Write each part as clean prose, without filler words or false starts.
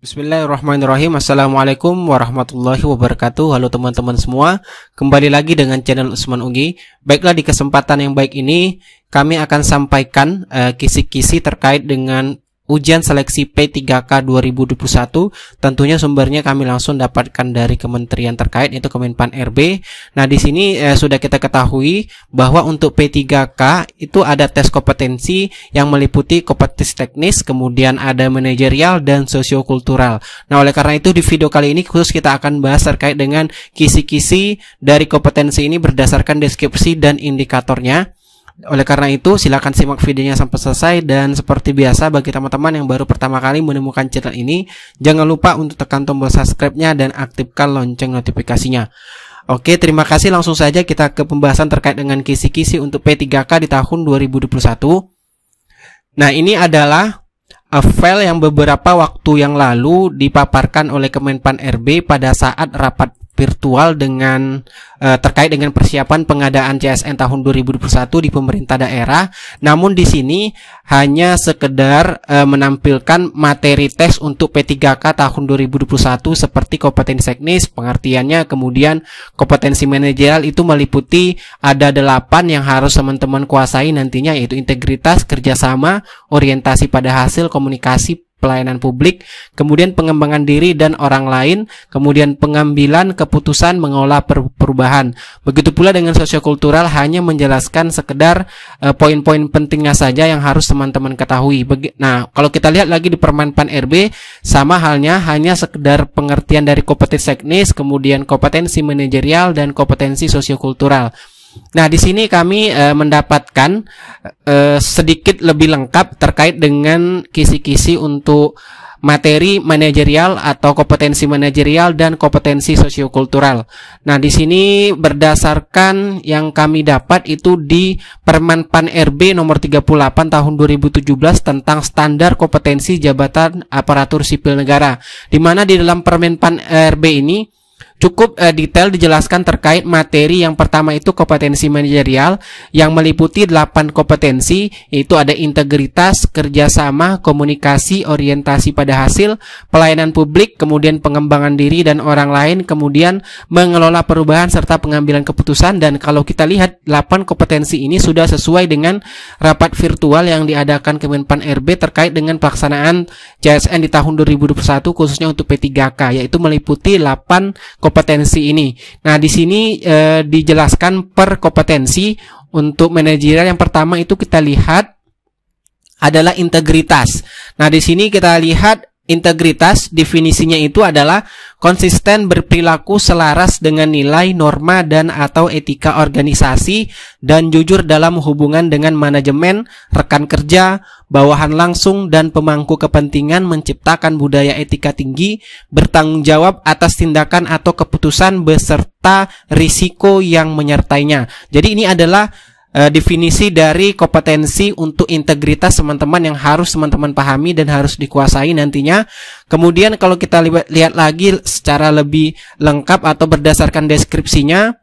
Bismillahirrahmanirrahim. Assalamualaikum warahmatullahi wabarakatuh. Halo teman-teman semua, kembali lagi dengan channel Usman Ugi. Baiklah, di kesempatan yang baik ini kami akan sampaikan kisi-kisi terkait dengan ujian seleksi P3K 2021. Tentunya sumbernya kami langsung dapatkan dari kementerian terkait, yaitu Kemenpan RB. Nah, di sini sudah kita ketahui bahwa untuk P3K itu ada tes kompetensi yang meliputi kompetensi teknis, kemudian ada manajerial dan sosiokultural. Nah, oleh karena itu di video kali ini khusus kita akan bahas terkait dengan kisi-kisi dari kompetensi ini berdasarkan deskripsi dan indikatornya. Oleh karena itu, silakan simak videonya sampai selesai, dan seperti biasa bagi teman-teman yang baru pertama kali menemukan channel ini, jangan lupa untuk tekan tombol subscribe-nya dan aktifkan lonceng notifikasinya. Oke, terima kasih. Langsung saja kita ke pembahasan terkait dengan kisi-kisi untuk P3K di tahun 2021. Nah, ini adalah file yang beberapa waktu yang lalu dipaparkan oleh Kemenpan RB pada saat rapat virtual dengan terkait dengan persiapan pengadaan CSN tahun 2021 di pemerintah daerah. Namun di sini hanya sekedar menampilkan materi tes untuk P3K tahun 2021 seperti kompetensi teknis, pengertiannya, kemudian kompetensi manajerial itu meliputi ada 8 yang harus teman-teman kuasai nantinya, yaitu integritas, kerjasama, orientasi pada hasil, komunikasi, pelayanan publik, kemudian pengembangan diri dan orang lain, kemudian pengambilan keputusan, mengolah perubahan. Begitu pula dengan sosiokultural, hanya menjelaskan sekedar poin-poin pentingnya saja yang harus teman-teman ketahui. Nah, kalau kita lihat lagi di Permenpan RB, sama halnya, hanya sekedar pengertian dari kompetensi teknis, kemudian kompetensi manajerial dan kompetensi sosiokultural. Nah, di sini kami mendapatkan sedikit lebih lengkap terkait dengan kisi-kisi untuk materi manajerial atau kompetensi manajerial dan kompetensi sosiokultural. Nah, di sini berdasarkan yang kami dapat itu di Permenpan RB nomor 38 tahun 2017 tentang standar kompetensi jabatan aparatur sipil negara, di mana di dalam Permenpan RB ini cukup detail dijelaskan terkait materi. Yang pertama itu kompetensi manajerial yang meliputi 8 kompetensi, yaitu ada integritas, kerjasama, komunikasi, orientasi pada hasil, pelayanan publik, kemudian pengembangan diri dan orang lain, kemudian mengelola perubahan serta pengambilan keputusan. Dan kalau kita lihat 8 kompetensi ini sudah sesuai dengan rapat virtual yang diadakan Kemenpan RB terkait dengan pelaksanaan CSN di tahun 2021 khususnya untuk P3K, yaitu meliputi 8 kompetensi ini. Nah, di sini dijelaskan per kompetensi. Untuk manajerial yang pertama itu kita lihat adalah integritas. Nah, di sini kita lihat integritas, definisinya itu adalah konsisten berperilaku selaras dengan nilai, norma, dan atau etika organisasi, dan jujur dalam hubungan dengan manajemen, rekan kerja, bawahan langsung, dan pemangku kepentingan, menciptakan budaya etika tinggi, bertanggung jawab atas tindakan atau keputusan beserta risiko yang menyertainya. Jadi ini adalah definisi dari kompetensi untuk integritas teman-teman yang harus teman-teman pahami dan harus dikuasai nantinya. Kemudian kalau kita lihat lagi secara lebih lengkap atau berdasarkan deskripsinya,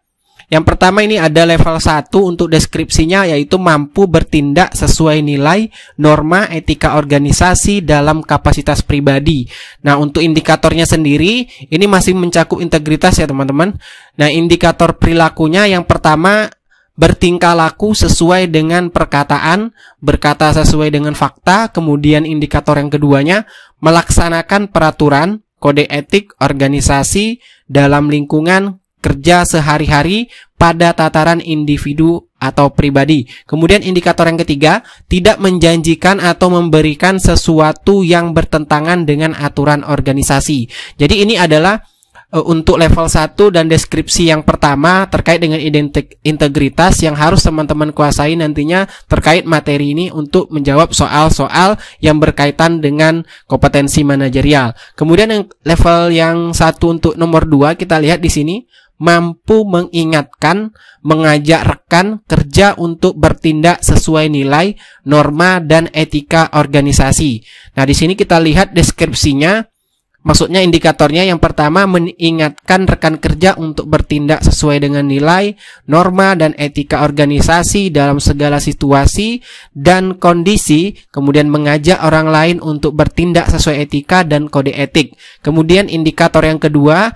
yang pertama ini ada level 1 untuk deskripsinya, yaitu mampu bertindak sesuai nilai, norma, etika organisasi dalam kapasitas pribadi. Nah, untuk indikatornya sendiri ini masih mencakup integritas ya teman-teman. Nah, indikator perilakunya yang pertama bertingkah laku sesuai dengan perkataan, berkata sesuai dengan fakta. Kemudian indikator yang keduanya melaksanakan peraturan, kode etik, organisasi dalam lingkungan kerja sehari-hari pada tataran individu atau pribadi. Kemudian indikator yang ketiga, tidak menjanjikan atau memberikan sesuatu yang bertentangan dengan aturan organisasi. Jadi ini adalah untuk level 1 dan deskripsi yang pertama terkait dengan integritas yang harus teman-teman kuasai nantinya terkait materi ini untuk menjawab soal-soal yang berkaitan dengan kompetensi manajerial. Kemudian yang level yang 1 untuk nomor 2 kita lihat di sini, mampu mengingatkan, mengajak rekan kerja untuk bertindak sesuai nilai, norma, dan etika organisasi. Nah, di sini kita lihat deskripsinya. Maksudnya indikatornya yang pertama mengingatkan rekan kerja untuk bertindak sesuai dengan nilai, norma, dan etika organisasi dalam segala situasi dan kondisi. Kemudian mengajak orang lain untuk bertindak sesuai etika dan kode etik. Kemudian indikator yang kedua,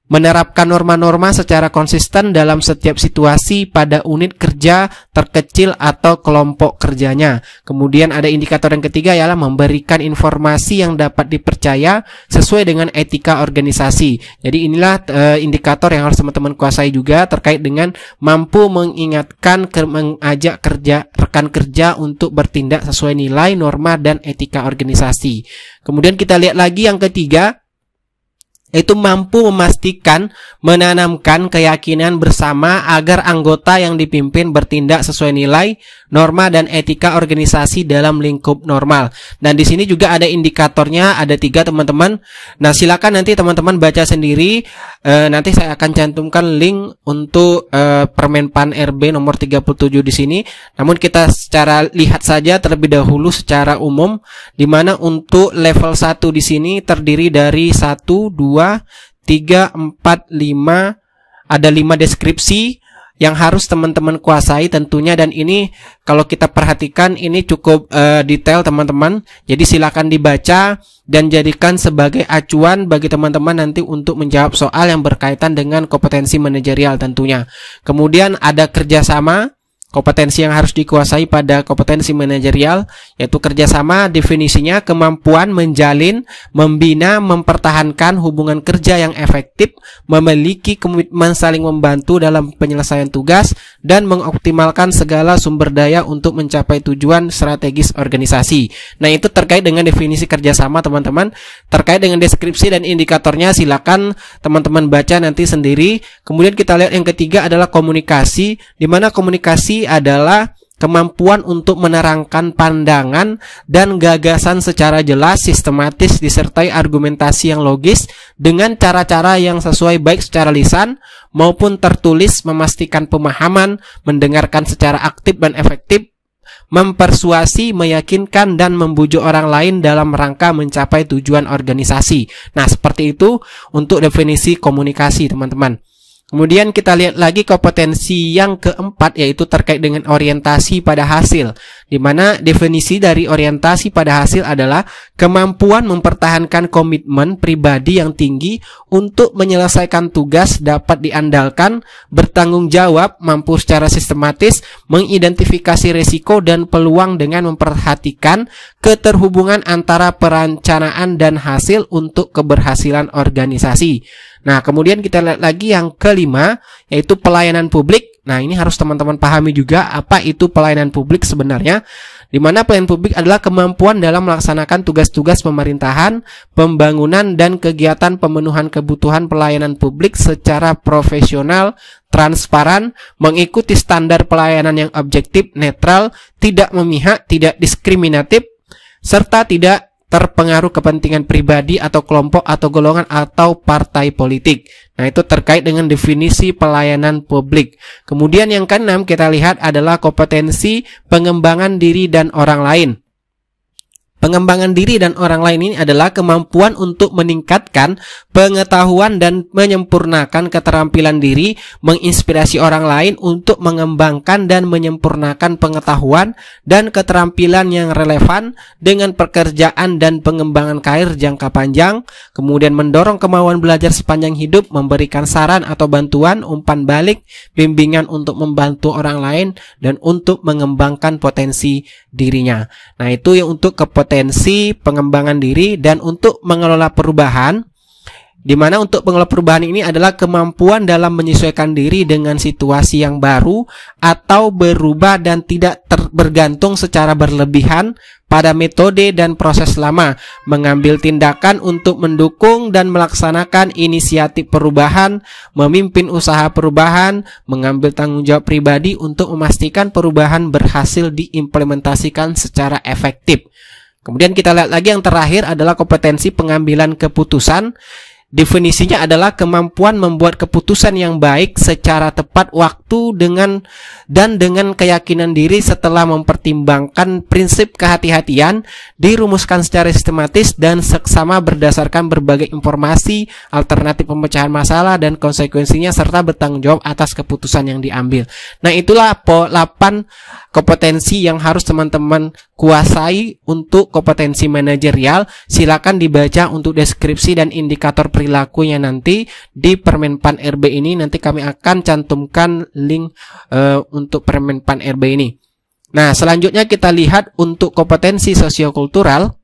menerapkan norma-norma secara konsisten dalam setiap situasi pada unit kerja terkecil atau kelompok kerjanya. Kemudian ada indikator yang ketiga ialah memberikan informasi yang dapat dipercaya sesuai dengan etika organisasi. Jadi inilah indikator yang harus teman-teman kuasai juga terkait dengan mampu mengingatkan, mengajak rekan kerja untuk bertindak sesuai nilai, norma, dan etika organisasi. Kemudian kita lihat lagi yang ketiga, yaitu mampu memastikan menanamkan keyakinan bersama agar anggota yang dipimpin bertindak sesuai nilai, norma, dan etika organisasi dalam lingkup normal. Dan di sini juga ada indikatornya, ada 3 teman-teman. Nah, silakan nanti teman-teman baca sendiri. Nanti saya akan cantumkan link untuk Permenpan RB nomor 37 di sini. Namun kita secara lihat saja terlebih dahulu secara umum, di mana untuk level 1 di sini terdiri dari 1, 2, 3, 4, 5, ada 5 deskripsi yang harus teman-teman kuasai tentunya, dan ini kalau kita perhatikan ini cukup detail teman-teman. Jadi silakan dibaca dan jadikan sebagai acuan bagi teman-teman nanti untuk menjawab soal yang berkaitan dengan kompetensi manajerial tentunya. Kemudian ada kerjasama. Kompetensi yang harus dikuasai pada kompetensi manajerial, yaitu kerjasama, definisinya kemampuan menjalin, membina, mempertahankan hubungan kerja yang efektif, memiliki komitmen saling membantu dalam penyelesaian tugas, dan mengoptimalkan segala sumber daya untuk mencapai tujuan strategis organisasi. Nah, itu terkait dengan definisi kerjasama teman-teman. Terkait dengan deskripsi dan indikatornya silakan teman-teman baca nanti sendiri. Kemudian kita lihat yang ketiga adalah komunikasi, di mana komunikasi adalah kemampuan untuk menerangkan pandangan dan gagasan secara jelas, sistematis, disertai argumentasi yang logis dengan cara-cara yang sesuai baik secara lisan maupun tertulis, memastikan pemahaman, mendengarkan secara aktif dan efektif, mempersuasi, meyakinkan, dan membujuk orang lain dalam rangka mencapai tujuan organisasi. Nah, seperti itu untuk definisi komunikasi teman-teman. Kemudian kita lihat lagi kompetensi yang keempat, yaitu terkait dengan orientasi pada hasil, di mana definisi dari orientasi pada hasil adalah kemampuan mempertahankan komitmen pribadi yang tinggi untuk menyelesaikan tugas, dapat diandalkan, bertanggung jawab, mampu secara sistematis mengidentifikasi risiko dan peluang dengan memperhatikan keterhubungan antara perencanaan dan hasil untuk keberhasilan organisasi. Nah, kemudian kita lihat lagi yang kelima, yaitu pelayanan publik. Nah, ini harus teman-teman pahami juga apa itu pelayanan publik sebenarnya. Di mana pelayanan publik adalah kemampuan dalam melaksanakan tugas-tugas pemerintahan, pembangunan, dan kegiatan pemenuhan kebutuhan pelayanan publik secara profesional, transparan, mengikuti standar pelayanan yang objektif, netral, tidak memihak, tidak diskriminatif, serta tidak terpengaruh kepentingan pribadi atau kelompok atau golongan atau partai politik. Nah, itu terkait dengan definisi pelayanan publik. Kemudian yang keenam kita lihat adalah kompetensi pengembangan diri dan orang lain. Pengembangan diri dan orang lain ini adalah kemampuan untuk meningkatkan pengetahuan dan menyempurnakan keterampilan diri, menginspirasi orang lain untuk mengembangkan dan menyempurnakan pengetahuan dan keterampilan yang relevan dengan pekerjaan dan pengembangan karir jangka panjang, kemudian mendorong kemauan belajar sepanjang hidup, memberikan saran atau bantuan, umpan balik, bimbingan untuk membantu orang lain, dan untuk mengembangkan potensi dirinya. Nah, itu yang untuk potensi pengembangan diri. Dan untuk mengelola perubahan, di mana untuk mengelola perubahan ini adalah kemampuan dalam menyesuaikan diri dengan situasi yang baru atau berubah dan tidak bergantung secara berlebihan pada metode dan proses lama, mengambil tindakan untuk mendukung dan melaksanakan inisiatif perubahan, memimpin usaha perubahan, mengambil tanggung jawab pribadi untuk memastikan perubahan berhasil diimplementasikan secara efektif. Kemudian kita lihat lagi yang terakhir adalah kompetensi pengambilan keputusan, Definisinya adalah kemampuan membuat keputusan yang baik secara tepat waktu dengan keyakinan diri setelah mempertimbangkan prinsip kehati-hatian, dirumuskan secara sistematis dan seksama berdasarkan berbagai informasi, alternatif pemecahan masalah dan konsekuensinya serta bertanggung jawab atas keputusan yang diambil. Nah, itulah 8 kompetensi yang harus teman-teman kuasai untuk kompetensi manajerial. Silakan dibaca untuk deskripsi dan indikator perilakunya nanti di Permenpan RB ini. Nanti kami akan cantumkan link untuk Permenpan RB ini. Nah, selanjutnya kita lihat untuk kompetensi sosiokultural.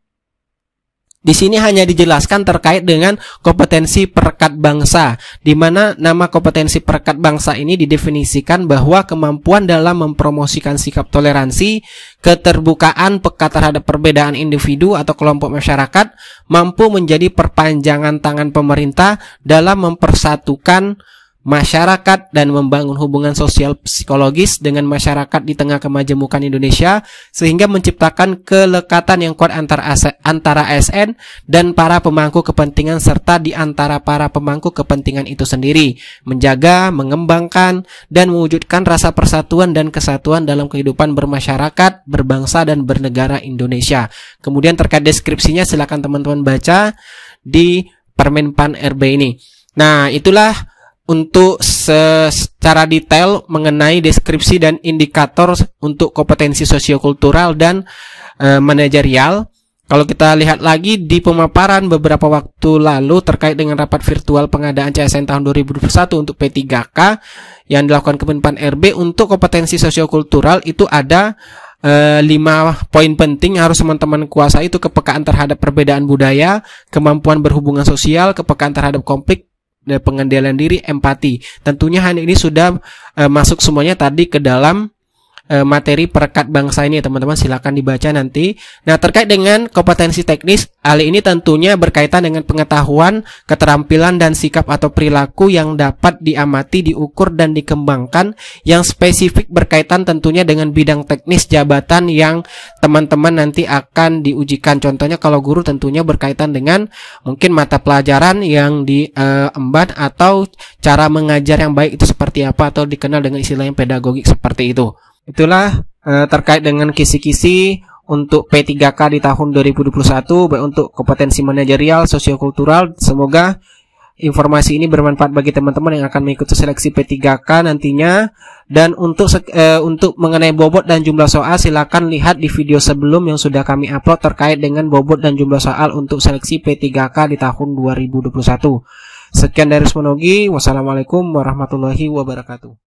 Di sini hanya dijelaskan terkait dengan kompetensi perekat bangsa, di mana nama kompetensi perekat bangsa ini didefinisikan bahwa kemampuan dalam mempromosikan sikap toleransi, keterbukaan, peka terhadap perbedaan individu atau kelompok masyarakat, mampu menjadi perpanjangan tangan pemerintah dalam mempersatukan masyarakat dan membangun hubungan sosial psikologis dengan masyarakat di tengah kemajemukan Indonesia, sehingga menciptakan kelekatan yang kuat antara ASN dan para pemangku kepentingan serta di antara para pemangku kepentingan itu sendiri, menjaga, mengembangkan, dan mewujudkan rasa persatuan dan kesatuan dalam kehidupan bermasyarakat, berbangsa, dan bernegara Indonesia. Kemudian terkait deskripsinya silakan teman-teman baca di Permenpan RB ini. Nah, itulah untuk secara detail mengenai deskripsi dan indikator untuk kompetensi sosiokultural dan manajerial. Kalau kita lihat lagi di pemaparan beberapa waktu lalu terkait dengan rapat virtual pengadaan CSN tahun 2021 untuk P3K yang dilakukan Kemenpan RB, untuk kompetensi sosiokultural itu ada 5 poin penting yang harus teman-teman kuasai, itu kepekaan terhadap perbedaan budaya, kemampuan berhubungan sosial, kepekaan terhadap konflik, pengendalian diri, empati. Tentunya hal ini sudah masuk semuanya tadi ke dalam materi perekat bangsa ini, teman-teman silakan dibaca nanti. Nah, terkait dengan kompetensi teknis, hal ini tentunya berkaitan dengan pengetahuan, keterampilan dan sikap atau perilaku yang dapat diamati, diukur dan dikembangkan, yang spesifik berkaitan tentunya dengan bidang teknis jabatan yang teman-teman nanti akan diujikan. Contohnya kalau guru tentunya berkaitan dengan mungkin mata pelajaran yang diemban atau cara mengajar yang baik itu seperti apa, atau dikenal dengan istilah yang pedagogik seperti itu. Itulah terkait dengan kisi-kisi untuk P3K di tahun 2021, baik untuk kompetensi manajerial, sosiokultural. Semoga informasi ini bermanfaat bagi teman-teman yang akan mengikuti seleksi P3K nantinya. Dan untuk mengenai bobot dan jumlah soal, silakan lihat di video sebelum yang sudah kami upload terkait dengan bobot dan jumlah soal untuk seleksi P3K di tahun 2021. Sekian dari Usman Ugi. Wassalamualaikum warahmatullahi wabarakatuh.